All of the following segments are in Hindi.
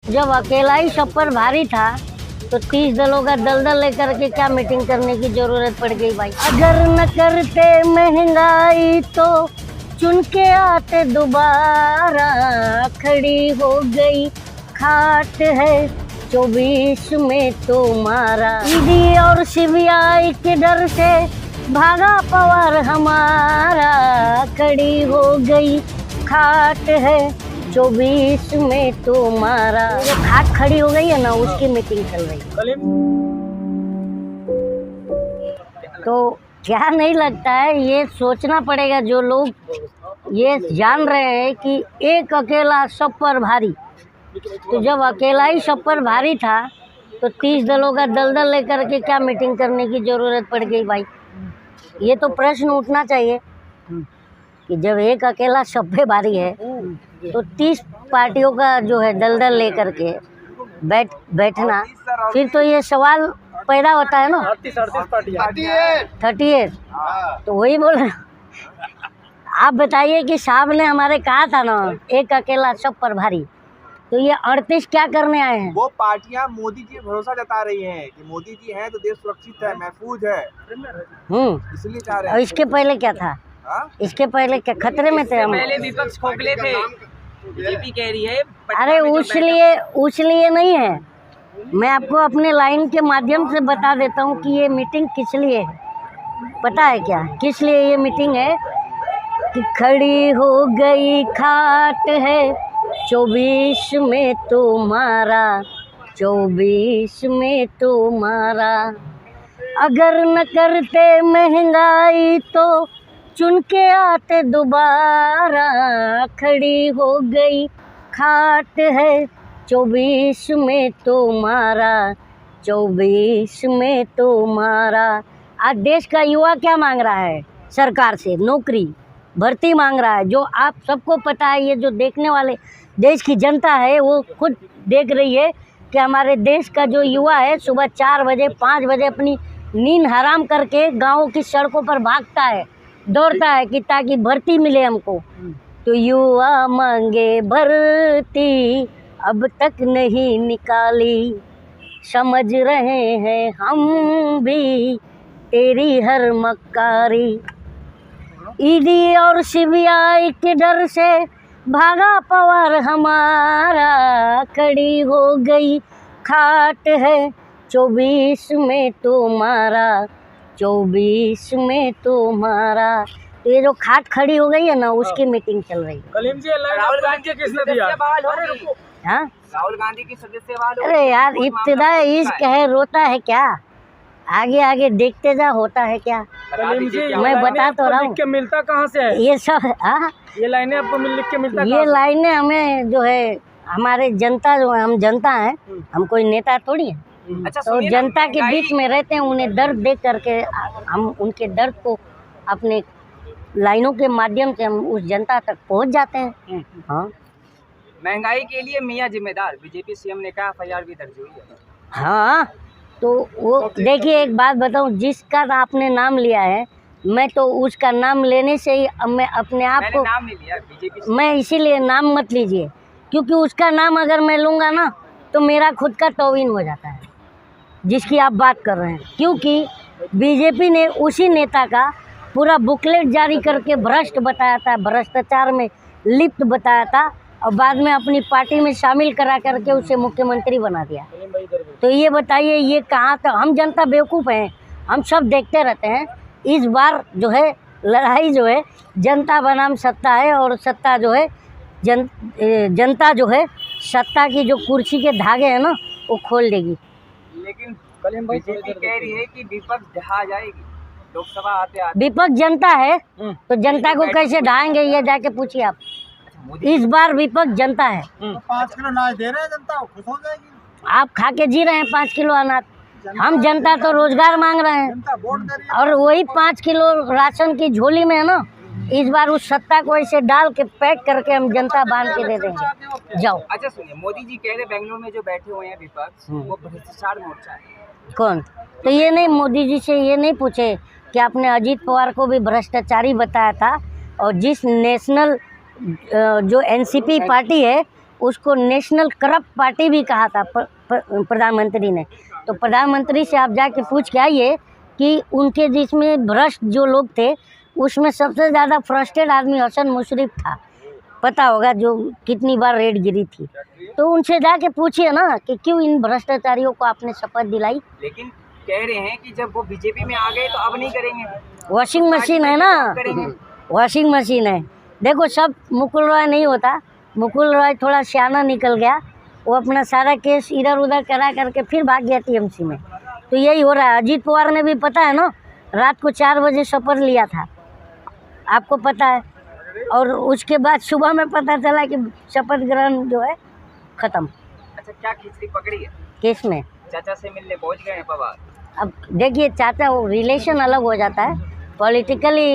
जब अकेला ही सब पर भारी था तो 30 दलों का दलदल लेकर के क्या मीटिंग करने की जरूरत पड़ गई भाई। अगर न करते महंगाई तो चुन के आते दोबारा, खड़ी हो गई खाट है 24 में तुम्हारा। ईडी और सीबीआई के डर से भागा पवार हमारा, खड़ी हो गई खाट है 24 में तुम्हारा। जो खाट खड़ी हो गई है ना, उसकी मीटिंग चल रही है। तो क्या नहीं लगता है, ये सोचना पड़ेगा जो लोग ये जान रहे हैं कि एक अकेला सब पर भारी। तो जब अकेला ही सब पर भारी था तो 30 दलों का दलदल लेकर के क्या मीटिंग करने की जरूरत पड़ गई भाई। ये तो प्रश्न उठना चाहिए कि जब एक अकेला सब पे भारी है तो 30 पार्टियों का जो है दलदल लेकर के बैठना, फिर तो ये सवाल पैदा होता है ना। 38 तो वही बोल रहे। आप बताइए कि साहब ने हमारे कहा था ना एक अकेला सब पर भारी, तो ये 38 क्या करने आए हैं? वो पार्टियां मोदी जी भरोसा जता रही हैं कि मोदी जी हैं तो देश सुरक्षित है, महफूज है, इसलिए चाह रहे हैं। और इसके पहले क्या था? इसके पहले क्या खतरे में थे हम? पहले विपक्ष खोखले थे, बीजेपी कह रही है। अरे उस लिए नहीं है, मैं आपको अपने लाइन के माध्यम से बता देता हूँ कि ये मीटिंग किस लिए है। पता है क्या किस लिए ये मीटिंग है? कि खड़ी हो गई खाट है 24 में तुम्हारा, 24 में तुम्हारा। अगर न करते महंगाई तो चुन के आते दोबारा, खड़ी हो गई खाट है 24 में तुम्हारा, 24 में तुम्हारा। आज देश का युवा क्या मांग रहा है? सरकार से नौकरी भर्ती मांग रहा है। जो आप सबको पता है, ये जो देखने वाले देश की जनता है वो खुद देख रही है कि हमारे देश का जो युवा है सुबह 4 बजे 5 बजे अपनी नींद हराम करके गाँव की सड़कों पर भागता है, दौड़ता है कि ताकि भर्ती मिले हमको। तो युवा मांगे भर्ती अब तक नहीं निकाली, समझ रहे हैं हम भी तेरी हर मक्कारी। ईडी और सीबीआई के डर से भागा पवार हमारा, खड़ी हो गई खाट है 24 में तुम्हारा, 24 में तुम्हारा। तो ये जो खाट खड़ी हो गई है ना, उसकी मीटिंग चल रही है। कलीम जी, राहुल गांधी किसने दिया? हाँ, राहुल गांधी की सदस्य। अरे यार, इब्तिदा इश्क है, रोता है क्या? आगे आगे देखते जा, होता है क्या? मैं बता तो रहा हूँ। मिलता कहाँ से है ये सब? हाँ, ये लाइनें आपको लिख के मिलता? ये लाइनें हमें जो है हमारे जनता जो है, हम जनता हैं, हम कोई नेता थोड़ी हैं। अच्छा, तो जनता के बीच में रहते हैं, उन्हें दर्द देख करके हम उनके दर्द को अपने लाइनों के माध्यम से हम उस जनता तक पहुंच जाते हैं। हाँ, महंगाई के लिए मियां जिम्मेदार, बीजेपी सीएम ने कहा, FIR भी दर्ज हुई है। हाँ, तो वो देखिए, एक बात बताऊं, जिसका आपने नाम लिया है, मैं तो उसका नाम लेने से ही मैं अपने आप को नाम नहीं लिया बीजेपी, मैं इसीलिए नाम मत लीजिए, क्योंकि उसका नाम अगर मैं लूँगा ना तो मेरा खुद का तौहीन हो जाता है जिसकी आप बात कर रहे हैं। क्योंकि बीजेपी ने उसी नेता का पूरा बुकलेट जारी करके भ्रष्ट बताया था, भ्रष्टाचार में लिप्त बताया था, और बाद में अपनी पार्टी में शामिल करा करके उसे मुख्यमंत्री बना दिया। तो ये बताइए, ये कहाँ तक? हम जनता बेवकूफ़ हैं? हम सब देखते रहते हैं। इस बार जो है लड़ाई जो है जनता बनाम सत्ता है, और सत्ता जो है जनता जो है सत्ता की जो कुर्सी के धागे हैं ना, वो खोल देगी। लेकिन बीजेपी कह रही है कि विपक्ष ढहा जाएगी लोकसभा आते आते। विपक्ष जनता है तो जनता को कैसे ढाएंगे, ये जाके पूछिए आप। इस बार विपक्ष जनता है। 5 किलो अनाज दे रहे हैं, जनता खुश हो जाएगी। आप खा के जी रहे हैं 5 किलो अनाज, हम जनता तो रोजगार मांग रहे हैं, और वही 5 किलो राशन की झोली में है ना। इस बार उस सत्ता को ऐसे डाल के पैक करके हम जनता बांध के दे देंगे। जाओ। अच्छा सुनिए, मोदी जी कह रहे बेंगलुरु में जो बैठे हुए हैं विपक्ष, वो भ्रष्टाचार मोर्चा है। कौन? तो ये नहीं, मोदी जी से ये नहीं पूछे कि आपने अजीत पवार को भी भ्रष्टाचारी बताया था, और जिस नेशनल जो NCP पार्टी है उसको नेशनल करप्ट पार्टी भी कहा था प्रधानमंत्री ने। तो प्रधानमंत्री से आप जाके पूछ के आइए कि उनके जिसमें भ्रष्ट जो लोग थे उसमें सबसे ज़्यादा फ्रस्ट्रेटेड आदमी हसन मुशर्रफ था, पता होगा, जो कितनी बार रेड गिरी थी। तो उनसे जाके पूछिए ना कि क्यों इन भ्रष्टाचारियों को आपने शपथ दिलाई। लेकिन कह रहे हैं कि जब वो बीजेपी में आ गए तो अब नहीं करेंगे। वॉशिंग मशीन है ना, वॉशिंग मशीन है। देखो सब मुकुल रॉय नहीं होता, मुकुल रॉय थोड़ा सियाना निकल गया, वो अपना सारा केस इधर उधर करा करके फिर भाग गया टीएमसी में। तो यही हो रहा है। अजीत पवार ने भी पता है ना, रात को 4 बजे शपथ लिया था, आपको पता है, और उसके बाद सुबह में पता चला कि शपथ ग्रहण जो है खत्म। अच्छा, क्या खिचड़ी पकड़ी है केस में? चाचा से मिलने पहुंच गए हैं पवार। अब देखिए चाचा, वो रिलेशन अलग हो जाता है, पॉलिटिकली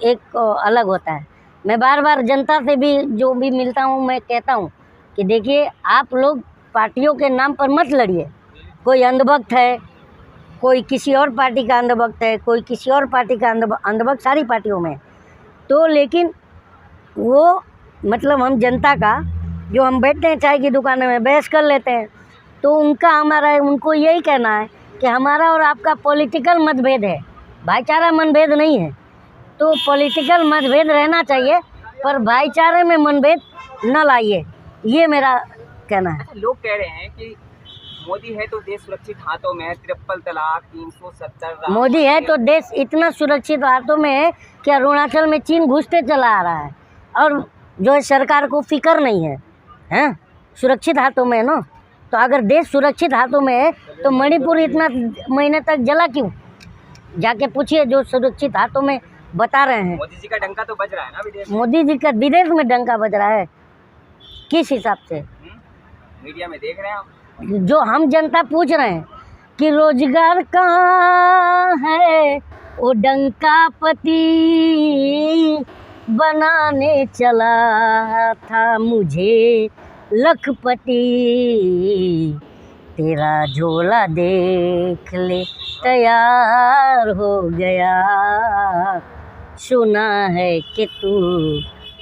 एक अलग होता है। मैं बार बार जनता से भी जो भी मिलता हूँ मैं कहता हूँ कि देखिए आप लोग पार्टियों के नाम पर मत लड़िए। कोई अंधभक्त है, कोई किसी और पार्टी का अंधभक्त है, कोई किसी और पार्टी का अंधभक्त सारी पार्टियों में। तो लेकिन वो मतलब हम जनता का जो हम बैठते हैं चाय की दुकान में बहस कर लेते हैं, तो उनका हमारा उनको यही कहना है कि हमारा और आपका पॉलिटिकल मतभेद है, भाईचारा मतभेद नहीं है। तो पॉलिटिकल मतभेद रहना चाहिए पर भाईचारे में मतभेद न लाइए, ये मेरा कहना है। अच्छा, लोग कह रहे हैं कि मोदी है तो देश सुरक्षित हाथों में है, 53 तलाक 370। मोदी है तो देश इतना सुरक्षित हाथों में है कि अरुणाचल में चीन घुसते चला आ रहा है और जो है सरकार को फिक्र नहीं है, हैं सुरक्षित हाथों में है ना। तो अगर देश सुरक्षित हाथों में है तो मणिपुर इतना महीने तक जला क्यों? जाके पूछिए जो सुरक्षित हाथों में बता रहे हैं। मोदी जी का डंका तो बज रहा है ना विदेश में। मोदी जी का विदेश में डंका बज रहा है, किस हिसाब से? मीडिया में देख रहे हैं हम। जो हम जनता पूछ रहे हैं कि रोजगार कहाँ है, वो डंका पति बनाने चला था मुझे लखपति, तेरा झोला देख ले तैयार हो गया, सुना है कि तू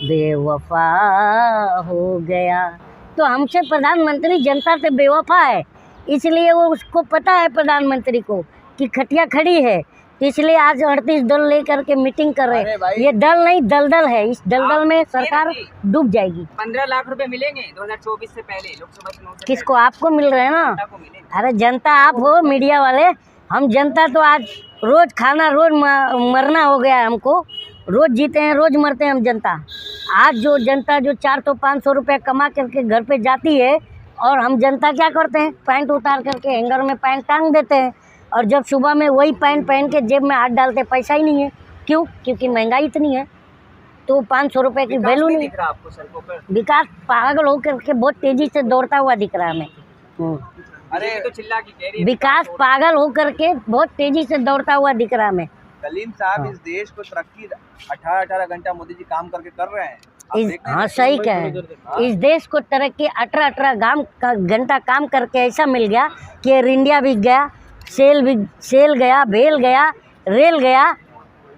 बेवफा हो गया। तो हमसे प्रधानमंत्री जनता से बेवफा है, इसलिए वो उसको पता है प्रधानमंत्री को कि खटिया खड़ी है, तो इसलिए आज 38 दल लेकर के मीटिंग कर रहे हैं। ये दल नहीं दलदल है, इस दलदल में सरकार डूब जाएगी। 15 लाख रुपए मिलेंगे 2024 से पहले लोकसभा चुनाव से। किसको? आपको मिल रहे हैं ना। अरे जनता आप हो मीडिया वाले, हम जनता तो आज रोज खाना रोज मरना हो गया है हमको, रोज जीते हैं रोज मरते हैं हम जनता। आज जो जनता जो 400-500 रुपये कमा करके घर पे जाती है और हम जनता क्या करते हैं, पैंट उतार करके हैंगर में पैंट टांग देते हैं और जब सुबह में वही पैंट पहन के जेब में हाथ डालते, पैसा ही नहीं है। क्यों? क्योंकि महंगाई इतनी है, तो 500 रुपये की वैल्यू नहीं। दिख रहा आपको सड़कों पर? विकास पागल होकर के बहुत तेजी से दौड़ता हुआ दिख रहा है हमें। अरे तो चिल्ला की कह रही है विकास पागल होकर के बहुत तेजी से दौड़ता हुआ दिख रहा है हमें। कलीम साहब, इस देश को तरक्की 18-18 घंटा मोदी जी काम करके कर रहे हैं। हाँ सही कहे, इस देश को तरक्की 18-18 घंटा काम करके ऐसा मिल गया कि एयर इंडिया बिक गया, सेल गया, भेल गया, रेल गया,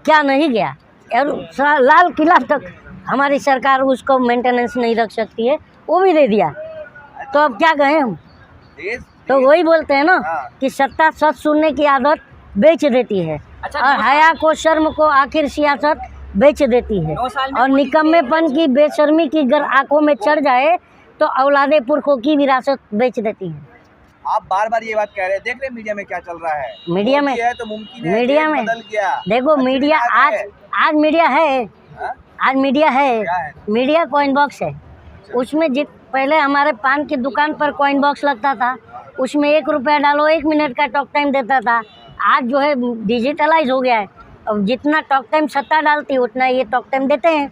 क्या नहीं गया। और लाल किला तक हमारी सरकार उसको मेंटेनेंस नहीं रख सकती है, वो भी दे दिया। तो अब क्या कहें हम? तो वही बोलते हैं ना कि सत्ता सच सुनने की आदत बेच देती है। अच्छा, और हया को शर्म को आखिर सियासत बेच देती है। और निकम्मेपन की बेशर्मी की अगर आंखों में चढ़ जाए तो औलादे पुरखों की विरासत बेच देती है। आप बार बार ये बात कह रहे हैं, देख रहे हैं मीडिया में क्या चल रहा है। मीडिया में है तो मुमकिन है मीडिया में बदल गया। देखो मीडिया आज मीडिया है, आज मीडिया है, मीडिया कॉइन बॉक्स है। उसमें पहले हमारे पान की दुकान पर कॉइन बॉक्स लगता था, उसमें 1 रुपया डालो 1 मिनट का टॉक टाइम देता था। आज जो है डिजिटलाइज हो गया है, अब जितना टॉक टाइम सत्ता डालती है उतना ये टॉक टाइम देते हैं।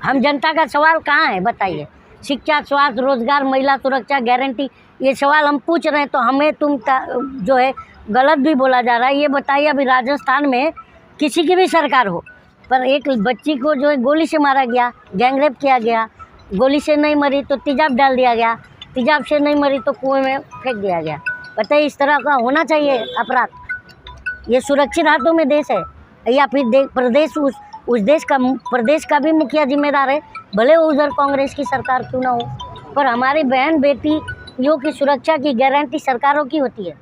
हम जनता का सवाल कहाँ है बताइए? शिक्षा, स्वास्थ्य, रोजगार, महिला सुरक्षा, गारंटी, ये सवाल हम पूछ रहे हैं तो हमें तुम जो है गलत भी बोला जा रहा है। ये बताइए अभी राजस्थान में किसी की भी सरकार हो पर एक बच्ची को जो है गोली से मारा गया, गैंगरेप किया गया, गोली से नहीं मरी तो तेजाब डाल दिया गया, तेजाब से नहीं मरी तो कुएं में फेंक दिया गया। बताइए इस तरह का होना चाहिए अपराध? ये सुरक्षित हाथों में देश है या फिर प्रदेश उस देश का प्रदेश का भी मुखिया जिम्मेदार है भले उधर कांग्रेस की सरकार क्यों ना हो, पर हमारी बहन बेटियों की सुरक्षा की गारंटी सरकारों की होती है।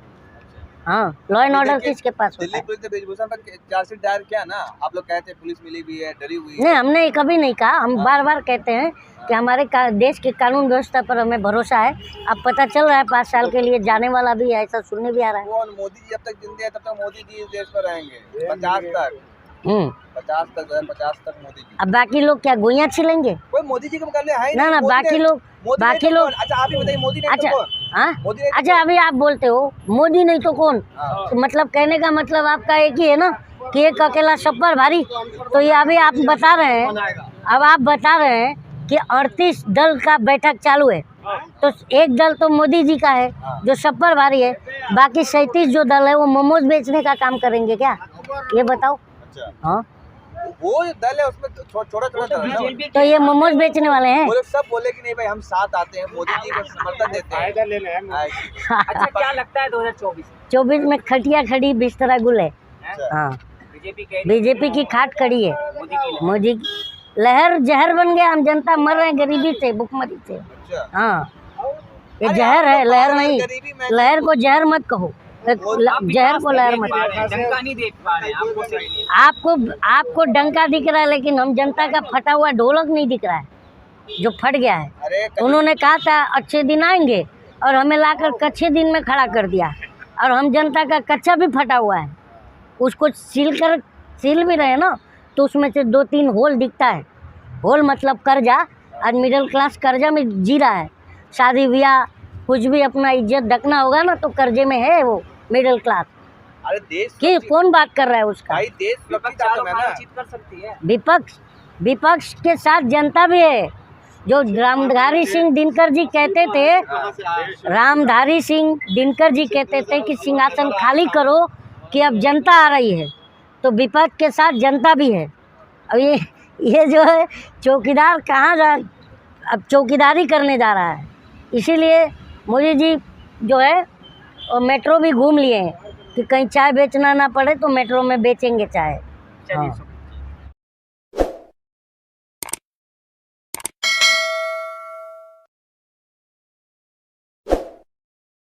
हाँ, लॉ एंड ऑर्डर किसके पास होता दिल्ली है? पुलिस ने ब्रिजभूषण पर चार्जशीट दायर किया ना, आप लोग कहते हैं पुलिस मिली हुई है, डरी हुई है। नहीं, हमने कभी नहीं कहा। हम बार बार कहते हैं कि हमारे देश के कानून व्यवस्था पर हमें भरोसा है। अब पता चल रहा है 5 साल के लिए जाने वाला भी है, ऐसा सुनने भी आ रहा है। कौन? मोदी जी जब तक जिंदे हैं तब तक मोदी जी इस देश पर रहेंगे, 50 तक, 50 तक मोदी जी। अब बाकी लोग क्या गोइयाँ छिलेंगे? कोई मोदी जी के मुकाबले है ही ना नहीं। ना, मोदी बाकी ने- लोग मोदी नहीं बाकी तो लोग कौन? अच्छा आप ही बताइए, मोदी नहीं अच्छा, तो कौन? हाँ, मोदी नहीं तो अच्छा, अभी आप बोलते हो मोदी नहीं तो कौन? हाँ। तो मतलब कहने का मतलब आपका एक ही है ना कि एक अकेला सब पर भारी। तो ये अभी आप बता रहे हैं, अब आप बता रहे हैं कि 38 दल का बैठक चालू है, तो एक दल तो मोदी जी का है जो सब पर भारी है, बाकी 37 जो दल है वो मोमोज बेचने का काम करेंगे क्या? ये बताओ। अच्छा, हाँ, वो जो दल है उसमें छोटा दल है ना। बीजेपी तो ये मोमोज बेचने वाले हैं। वो लोग सब बोले कि नहीं भाई हम साथ आते हैं, मोदी जी को समर्थन देते हैं। अच्छा क्या लगता है 2024 24 में खटिया खड़ी बिस्तरा गुल है। अच्छा। हाँ, बीजेपी कह रही बीजेपी की खाट खड़ी है। है मोदी की मोदी की लहर जहर बन गया, हम जनता मर रहे हैं गरीबी से, भुखमरी से। अच्छा, हाँ, ये अरे जहर आप है, लोग लहर पागल हैं, नहीं। गरीबी में- लहर को जहर मत कहो, जहर को लहर मत कहो। डंका नहीं देख पा रहे हैं आपको सही नहीं। आपको डंका दिख रहा है, लेकिन हम जनता का फटा हुआ ढोलक नहीं दिख रहा है जो फट गया है। अरे उन्होंने कहा था अच्छे दिन आएंगे और हमें लाकर कच्चे दिन में खड़ा कर दिया, और हम जनता का कच्चा भी फटा हुआ है, उसको सील भी रहे ना, तो उसमें से 2-3 होल दिखता है। होल मतलब कर्जा। आज मिडिल क्लास कर्जा में जी रहा है। शादी ब्याह कुछ भी अपना इज्जत ढकना होगा ना, तो कर्जे में है वो मिडिल क्लास। अरे देश कि कौन बात कर रहा है उसका? भाई देश विपक्ष सुरक्षित आत्म है ना। बातचीत कर सकती है। विपक्ष के साथ जनता भी है। जो रामधारी सिंह दिनकर जी कहते थे, रामधारी सिंह दिनकर जी कहते थे कि सिंहासन खाली करो कि अब जनता आ रही है, तो विपक्ष के साथ जनता भी है। अब ये जो है चौकीदार कहाँ अब चौकीदारी करने जा रहा है। इसीलिए मोदी जी जो है और मेट्रो भी घूम लिए हैं कि कहीं चाय बेचना ना पड़े, तो मेट्रो में बेचेंगे चाय। चलिए हाँ।